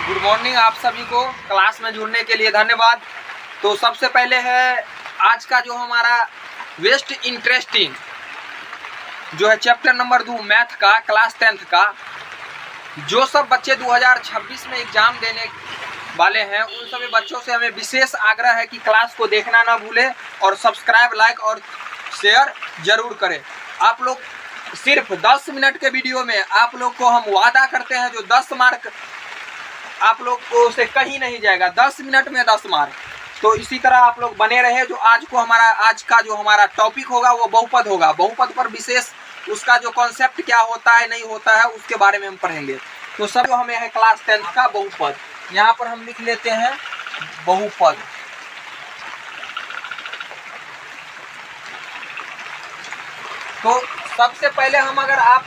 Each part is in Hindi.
गुड मॉर्निंग आप सभी को। क्लास में जुड़ने के लिए धन्यवाद। तो सबसे पहले है आज का जो हमारा वेस्ट इंटरेस्टिंग जो है चैप्टर नंबर 2 मैथ का क्लास 10th का। जो सब बच्चे 2026 में एग्जाम देने वाले हैं उन सभी बच्चों से हमें विशेष आग्रह है कि क्लास को देखना ना भूलें और सब्सक्राइब, लाइक और शेयर जरूर करें। आप लोग सिर्फ 10 मिनट के वीडियो में आप लोग को हम वादा करते हैं जो 10 मार्क आप लोग को से कहीं नहीं जाएगा। 10 मिनट में 10 मार्क। तो इसी तरह आप लोग बने रहे। जो आज का जो हमारा टॉपिक होगा वो बहुपद होगा। बहुपद पर विशेष उसका जो कॉन्सेप्ट क्या होता है नहीं होता है उसके बारे में हम पढ़ेंगे। तो सब जो हमें है क्लास 10th का बहुपद, यहाँ पर हम लिख लेते हैं बहुपद। तो सबसे पहले हम अगर आप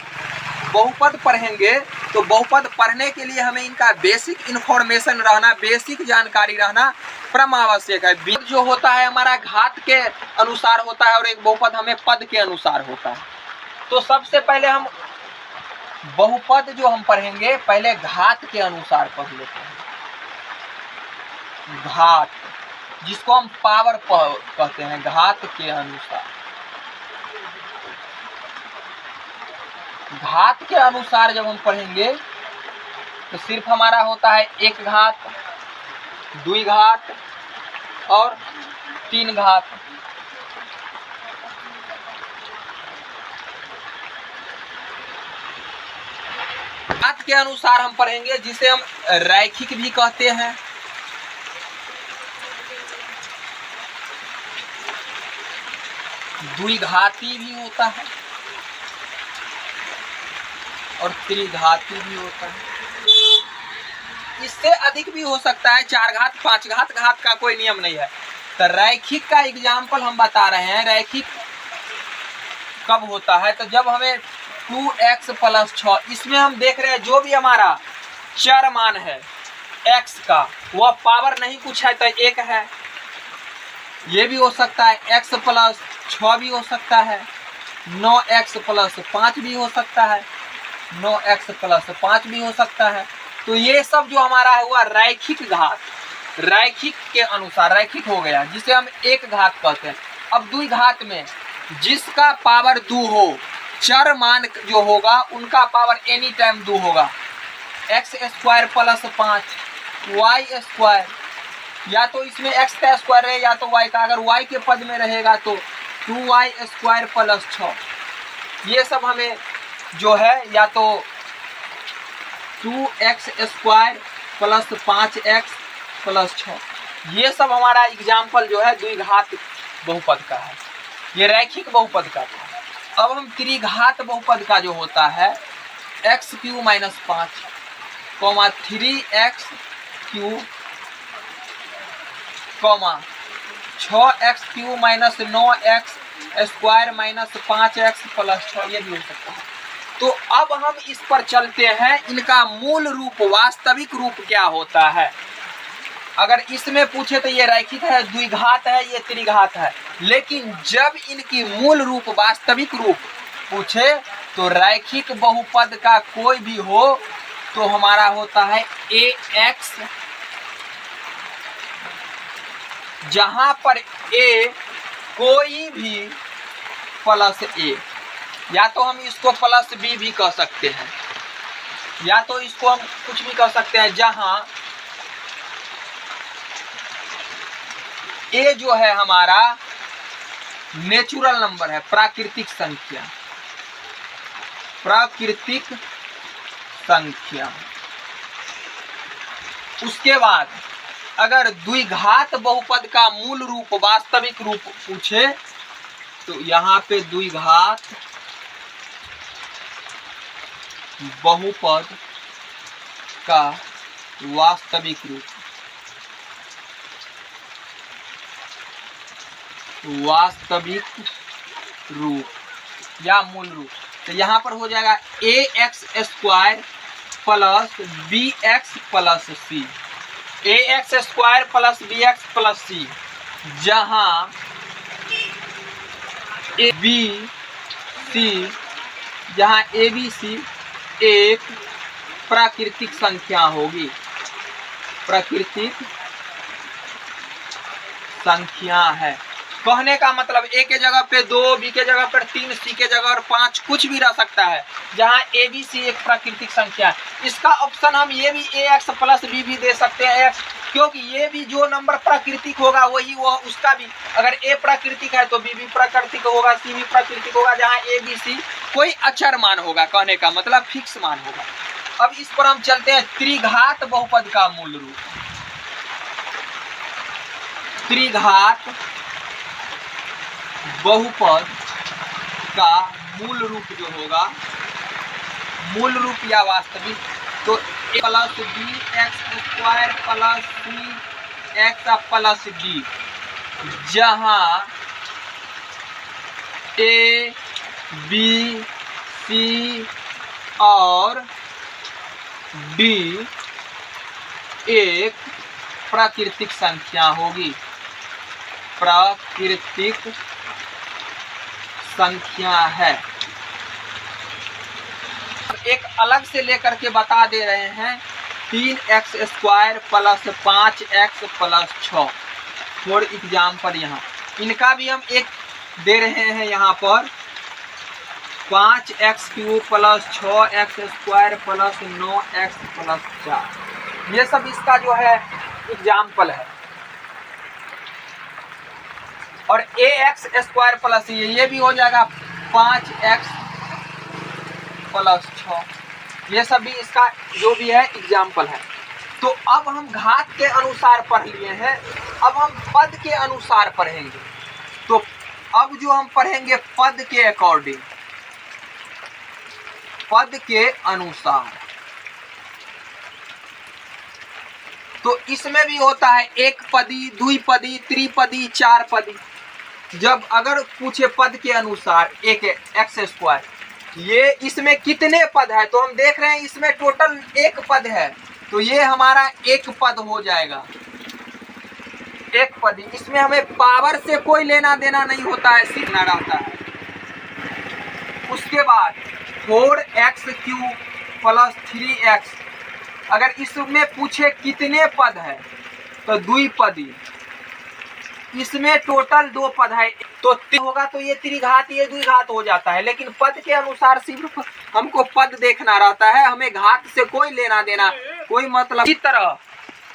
बहुपद पढ़ेंगे तो बहुपद पढ़ने के लिए हमें इनका बेसिक इन्फॉर्मेशन रहना, बेसिक जानकारी रहना परम आवश्यक है। जो होता है हमारा घात के अनुसार होता है और एक बहुपद हमें पद के अनुसार होता है। तो सबसे पहले हम बहुपद जो हम पढ़ेंगे पहले घात के अनुसार पढ़ लेते हैं। घात जिसको हम पावर कहते हैं, घात के अनुसार। घात के अनुसार जब हम पढ़ेंगे तो सिर्फ हमारा होता है 1 घात, 2 घात और 3 घात। घात के अनुसार हम पढ़ेंगे जिसे हम रैखिक भी कहते हैं। द्विघाती भी होता है और त्रिघाती भी होता है। इससे अधिक भी हो सकता है, 4 घात 5 घात। घात का कोई नियम नहीं है। तो रैखिक का एग्जाम्पल हम बता रहे हैं। रैखिक कब होता है तो जब हमें 2x + 6, इसमें हम देख रहे हैं जो भी हमारा चर मान है x का वह पावर नहीं कुछ है तो 1 है। ये भी हो सकता है x + 6 भी हो सकता है, 9x + 5 भी हो सकता है, 9x + 5 भी हो सकता है। तो ये सब जो हमारा है हुआ रैखिक घात। रैखिक के अनुसार रैखिक हो गया जिसे हम 1 घात कहते हैं। अब 2 घात में जिसका पावर 2 हो, चर मान जो होगा उनका पावर एनी टाइम 2 होगा। x² + 5 y², या तो इसमें x का स्क्वायर है या तो y का। अगर y के पद में रहेगा तो 2y² + 6। ये सब हमें जो है या तो 2x² + 5x + 6, ये सब हमारा एग्जाम्पल जो है द्विघात बहुपद का है। ये रैखिक बहुपद का था। अब हम त्रिघात बहुपद का जो होता है x³ - 5, 3x³, 6x³ - 9x² - 5x + 6, ये भी हो सकता है। तो अब हम इस पर चलते हैं। इनका मूल रूप, वास्तविक रूप क्या होता है। अगर इसमें पूछे तो ये रैखिक है, द्विघात है, ये त्रिघात है। लेकिन जब इनकी मूल रूप, वास्तविक रूप पूछे तो रैखिक बहुपद का कोई भी हो तो हमारा होता है ax, जहां पर a कोई भी प्लस a, या तो हम इसको +b भी कह सकते हैं या तो इसको हम कुछ भी कह सकते हैं। जहां a जो है हमारा नेचुरल नंबर है, प्राकृतिक संख्या। प्राकृतिक संख्या। उसके बाद अगर द्विघात बहुपद का मूल रूप, वास्तविक रूप पूछे तो यहाँ पे द्विघात बहुपद का वास्तविक रूप, वास्तविक रूप या मूल रूप, तो यहाँ पर हो जाएगा ax² + bx + c। ax² + bx + c, जहाँ ABC एक प्राकृतिक संख्या होगी। प्राकृतिक संख्या है। कहने का मतलब ए के जगह पे 2, बी के जगह पर 3, सी के जगह और 5 कुछ भी रह सकता है, जहां ए बी सी एक प्राकृतिक संख्या है। इसका ऑप्शन हम ये भी ए एक्स प्लस बी भी दे सकते हैं एक्स, क्योंकि ये भी जो नंबर प्राकृतिक होगा वही वो उसका भी, अगर ए प्राकृतिक है तो बी भी प्राकृतिक होगा, सी भी प्राकृतिक होगा, जहां ए बी सी कोई अचर मान होगा, कहने का मतलब फिक्स मान होगा। अब इस पर हम चलते हैं त्रिघात बहुपद का मूल रूप। त्रिघात बहुपद का मूल रूप जो होगा, मूल रूप या वास्तविक, तो A plus B X square plus C X plus D, जहां ए बी सी और डी एक प्राकृतिक संख्या होगी, प्राकृतिक संख्या है। एक अलग से लेकर के बता दे रहे हैं 3x square plus 5x plus 6 for example. यहाँ इनका भी हम एक दे रहे हैं, यहाँ पर 5x cube plus 6x square plus 9x plus 4, ये सब इसका जो है एग्जाम्पल है। और ax स्क्वायर प्लस ये भी हो जाएगा 5x प्लस 6, ये सब भी इसका जो भी है एग्जाम्पल है। तो अब हम घात के अनुसार पढ़ लिए हैं, अब हम पद के अनुसार पढ़ेंगे। तो अब जो हम पढ़ेंगे पद के अकॉर्डिंग, पद के अनुसार, तो इसमें भी होता है एक पदी, द्विपदी, त्रिपदी, चार पदी। जब अगर पूछे पद के अनुसार एक एक्स स्क्वायर, ये इसमें कितने पद है, तो हम देख रहे हैं इसमें टोटल एक पद है, तो ये हमारा एक पद हो जाएगा, एक पदी। इसमें हमें पावर से कोई लेना देना नहीं होता है, सीखना रहता है। उसके बाद 4x क्यूब प्लस 3x, अगर इसमें पूछे कितने पद है तो द्विपदी, इसमें टोटल 2 पद है, तो होगा तो ये त्रिघात ये द्विघात हो जाता है। लेकिन पद के अनुसार सिर्फ हमको पद देखना रहता है, हमें घात से कोई लेना देना कोई मतलब। इसी तरह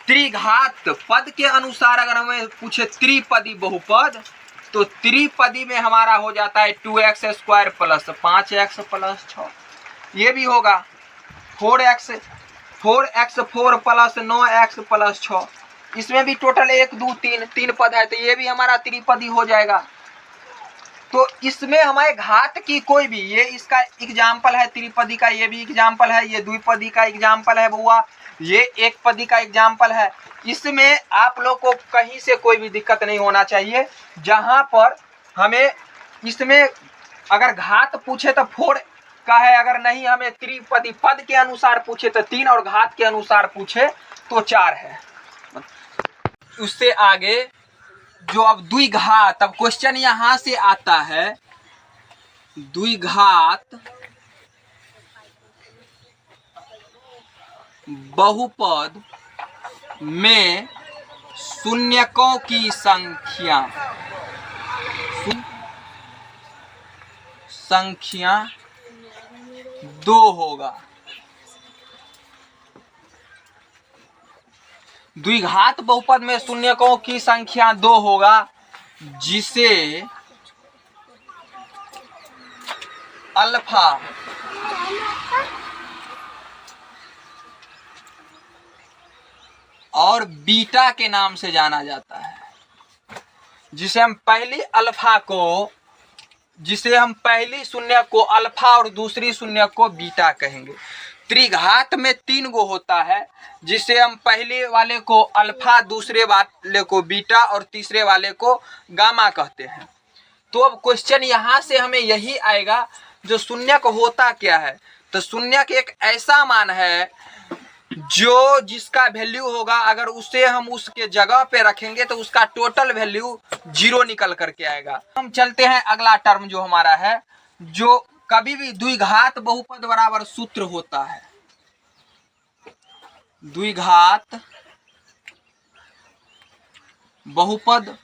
त्रिघात पद के अनुसार अगर हमें पूछे त्रिपदी बहुपद, तो त्रिपदी में हमारा हो जाता है 2x square plus 5x plus 6, ये भी होगा 4x 4 प्लस 9x प्लस 6, इसमें भी टोटल 1 2 3 पद है, तो ये भी हमारा त्रिपदी हो जाएगा। तो इसमें हमारे घात की कोई भी, ये इसका एग्जाम्पल है त्रिपदी का, ये भी एग्जाम्पल है, ये द्विपदी का एग्जाम्पल है बुआ, ये एक पदी का एग्जाम्पल है। इसमें आप लोग को कहीं से कोई भी दिक्कत नहीं होना चाहिए। जहां पर हमें इसमें अगर घात पूछे तो 4 का है, अगर नहीं हमें त्रिपदी पद के अनुसार पूछे तो 3 और घात के अनुसार पूछे तो 4 है। उससे आगे जो अब द्विघात, अब क्वेश्चन यहां से आता है, द्विघात बहुपद में शून्यकों की संख्या 2 होगा। द्विघात बहुपद में शून्यकों की संख्या 2 होगा, जिसे अल्फा और बीटा के नाम से जाना जाता है। जिसे हम पहली शून्य को अल्फा और दूसरी शून्य को बीटा कहेंगे। त्रिघात में 3 गो होता है, जिसे हम पहले वाले को अल्फा, दूसरे वाले को बीटा और तीसरे वाले को गामा कहते हैं। तो अब क्वेश्चन यहाँ से हमें यही आएगा, जो शून्य को होता क्या है, तो शून्य के एक ऐसा मान है जो जिसका वैल्यू होगा, अगर उसे हम उसके जगह पे रखेंगे तो उसका टोटल वैल्यू 0 निकल करके आएगा। हम चलते हैं अगला टर्म जो हमारा है, जो कभी भी द्विघात बहुपद बराबर सूत्र होता है। द्विघात बहुपद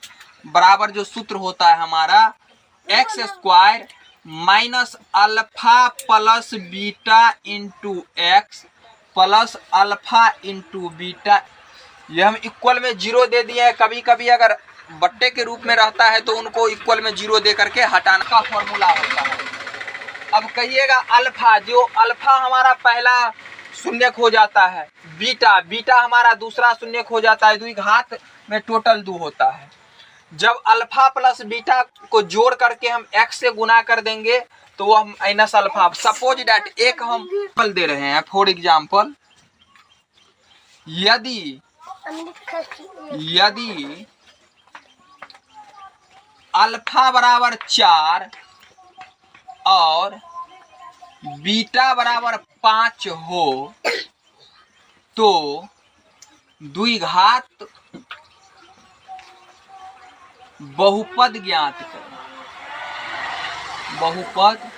बराबर जो सूत्र होता है हमारा x square minus alpha plus beta into x plus alpha into beta. ये हम इक्वल में 0 दे दिए हैं। कभी कभी अगर बट्टे के रूप में रहता है तो उनको इक्वल में 0 दे करके हटाने का फॉर्मूला होता है। अब कहिएगा अल्फा, जो अल्फा हमारा पहला शून्यक हो जाता है, बीटा बीटा हमारा दूसरा शून्यक हो जाता है, द्विघात में टोटल 2 होता है। जब अल्फा प्लस बीटा को जोड़ करके हम एक्स से गुना कर देंगे तो वो हम माइनस अल्फा। सपोज डैट एक हम पल दे रहे हैं फॉर एग्जाम्पल, यदि अल्फा बराबर 4 और बीटा बराबर 5 हो तो द्विघात बहुपद ज्ञात करें, बहुपद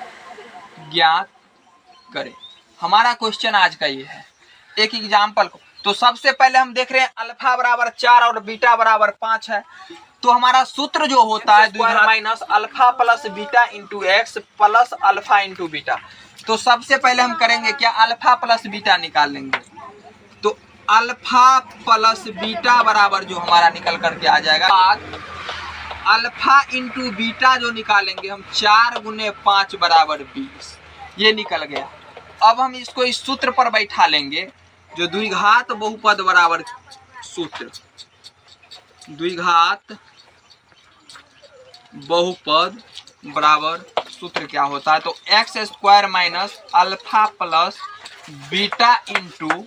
ज्ञात करें। हमारा क्वेश्चन आज का ये है। एक एग्जाम्पल को तो सबसे पहले हम देख रहे हैं अल्फा बराबर 4 और बीटा बराबर 5 है, तो हमारा सूत्र जो होता है द्विघात minus alpha plus beta into x plus alpha into beta. तो सबसे पहले हम करेंगे क्या, अल्फा प्लस बीटा निकाल लेंगे। तो अल्फा प्लस बीटा बराबर जो हमारा निकल करके आ जाएगा, अल्फा इंटू बीटा जो निकालेंगे हम 4 गुने 5 बराबर 20, ये निकल गया। अब हम इसको इस सूत्र पर बैठा लेंगे जो द्विघात बहुपद बराबर सूत्र, द्विघात बहुपद बराबर सूत्र क्या होता है, तो x square minus alpha plus beta into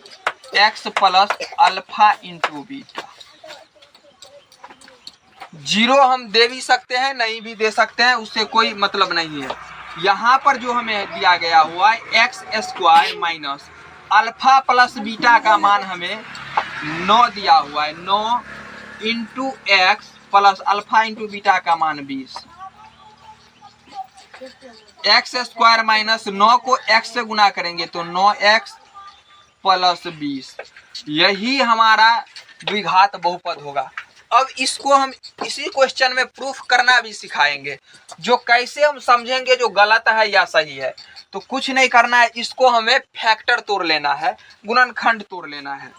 x plus alpha into beta. 0 हम दे भी सकते हैं, नहीं भी दे सकते हैं, उससे कोई मतलब नहीं है। यहाँ पर जो हमें दिया गया हुआ है x square minus alpha plus beta का मान हमें 9 दिया हुआ है, 9 into x plus alpha into beta का मान 20। एक्स स्क्वायर माइनस 9 को एक्स से गुना करेंगे तो 9x प्लस 20, यही हमारा द्विघात बहुपद होगा। अब इसको हम इसी क्वेश्चन में प्रूफ करना भी सिखाएंगे, जो कैसे हम समझेंगे जो गलत है या सही है। तो कुछ नहीं करना है, इसको हमें फैक्टर तोड़ लेना है, गुणनखंड तोड़ लेना है।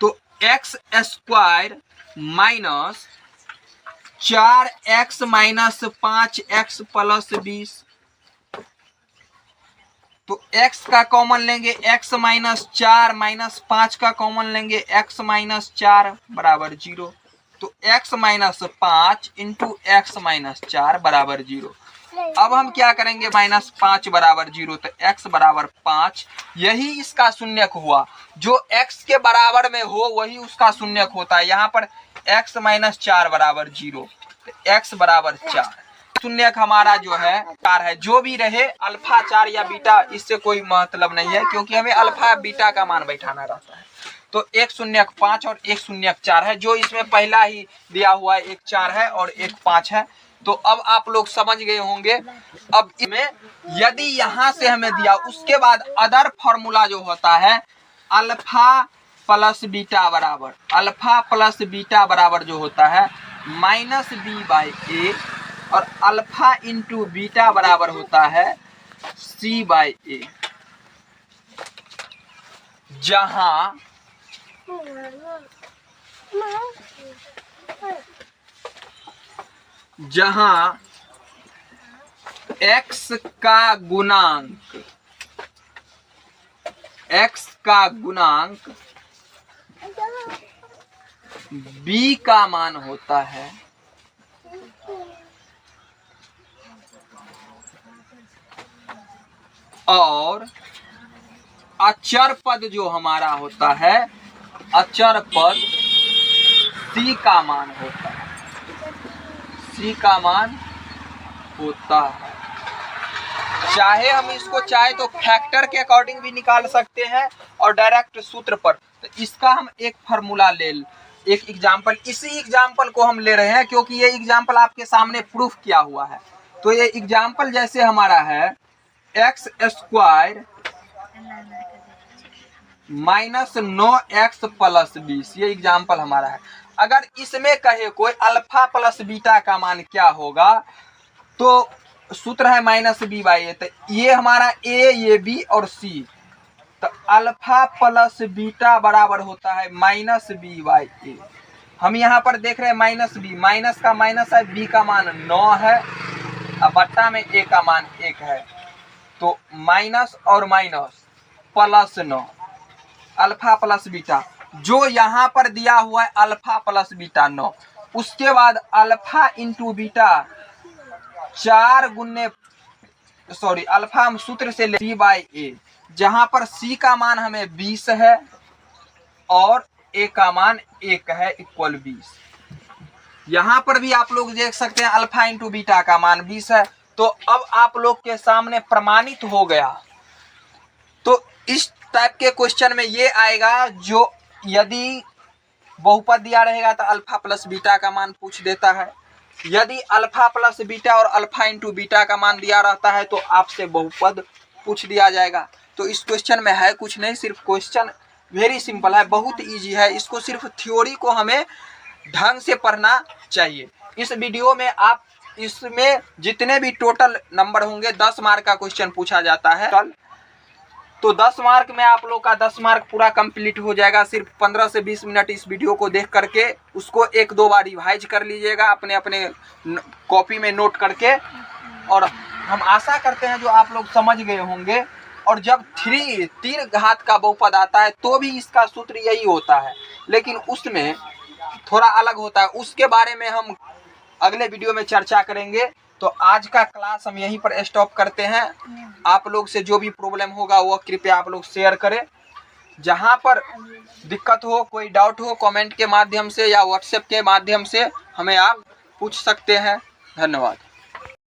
तो x square minus 4x minus 5x plus 20, तो x का कॉमन लेंगे, x माइनस 4 माइनस 5 का कॉमन लेंगे, x माइनस 4 बराबर 0। तो x minus 5 into x minus 4 बराबर 0। अब हम क्या करेंगे, माइनस 5 बराबर 0, तो x बराबर 5, यही इसका शून्यक हुआ। जो x के बराबर में हो वही उसका शून्यक होता है। यहाँ पर x माइनस 4 बराबर 0, तो x बराबर 4। शून्यक हमारा जो है 4 है, जो भी रहे अल्फा 4 या बीटा, इससे कोई मतलब नहीं है, क्योंकि हमें अल्फा बीटा का मान बैठाना रहता है। तो एक शून्यक 5 और एक शून्यक 4 है, जो इसमें पहला ही दिया हुआ है, एक 4 है और एक 5 है। तो अब आप लोग समझ गए होंगे। अब इसमें यदि यहाँ से हमें दिया, उसके बाद अदर फॉर्मूला जो होता है अल्फा प्लस बीटा बराबर, अल्फा प्लस बीटा बराबर जो होता है माइनस बी बाई ए, और अल्फा इंटू बीटा बराबर होता है सी बाई ए। जहां x का गुणांक b का मान होता है, और अचर पद जो हमारा होता है, अचर पद c का मान होता है, c का मान होता है। चाहे हम इसको चाहे तो फैक्टर के अकॉर्डिंग भी निकाल सकते हैं और डायरेक्ट सूत्र पर। तो इसका हम एक फार्मूला एक एग्जाम्पल, इसी एग्जाम्पल को हम ले रहे हैं क्योंकि ये एग्जाम्पल आपके सामने प्रूफ किया हुआ है। तो ये एग्जाम्पल जैसे हमारा है एक्स स्क्वायर -9x + 20, ये एग्जाम्पल हमारा है। अगर इसमें कहे कोई अल्फा प्लस बीटा का मान क्या होगा, तो सूत्र है -b/a, तो ये हमारा a, ये b और c, तो अल्फा प्लस बीटा बराबर होता है -b/a। हम यहाँ पर देख रहे हैं -b, माइनस का माइनस है, b का मान 9 है और बट्टा में a का मान 1 है, तो माइनस और माइनस +9 अल्फा प्लस बीटा, जो यहाँ पर दिया हुआ है अल्फा प्लस बीटा 9, उसके बाद अल्फा इंटू बीटा 4 गुने अल्फा हम सूत्र से ले c/a, जहां पर c का मान हमें 20 है और a का मान 1 है इक्वल 20। यहाँ पर भी आप लोग देख सकते हैं अल्फा इंटू बीटा का मान 20 है, तो अब आप लोग के सामने प्रमाणित हो गया। तो इस टाइप के क्वेश्चन में ये आएगा, जो यदि बहुपद दिया रहेगा तो अल्फा प्लस बीटा का मान पूछ देता है, यदि अल्फा प्लस बीटा और अल्फा इंटू बीटा का मान दिया रहता है तो आपसे बहुपद पूछ दिया जाएगा। तो इस क्वेश्चन में है कुछ नहीं, सिर्फ क्वेश्चन वेरी सिंपल है, बहुत इजी है, इसको सिर्फ थ्योरी को हमें ढंग से पढ़ना चाहिए। इस वीडियो में आप इसमें जितने भी टोटल नंबर होंगे 10 मार्क का क्वेश्चन पूछा जाता है, तो 10 मार्क में आप लोग का 10 मार्क पूरा कंप्लीट हो जाएगा। सिर्फ 15 से 20 मिनट इस वीडियो को देख करके उसको 1-2 बार रिवाइज कर लीजिएगा अपने अपने कॉपी में नोट करके, और हम आशा करते हैं जो आप लोग समझ गए होंगे। और जब 3 घात का बहुपद आता है तो भी इसका सूत्र यही होता है, लेकिन उसमें थोड़ा अलग होता है, उसके बारे में हम अगले वीडियो में चर्चा करेंगे। तो आज का क्लास हम यहीं पर स्टॉप करते हैं। आप लोग से जो भी प्रॉब्लम होगा वो कृपया आप लोग शेयर करें। जहां पर दिक्कत हो, कोई डाउट हो, कमेंट के माध्यम से या व्हाट्सएप के माध्यम से हमें आप पूछ सकते हैं। धन्यवाद।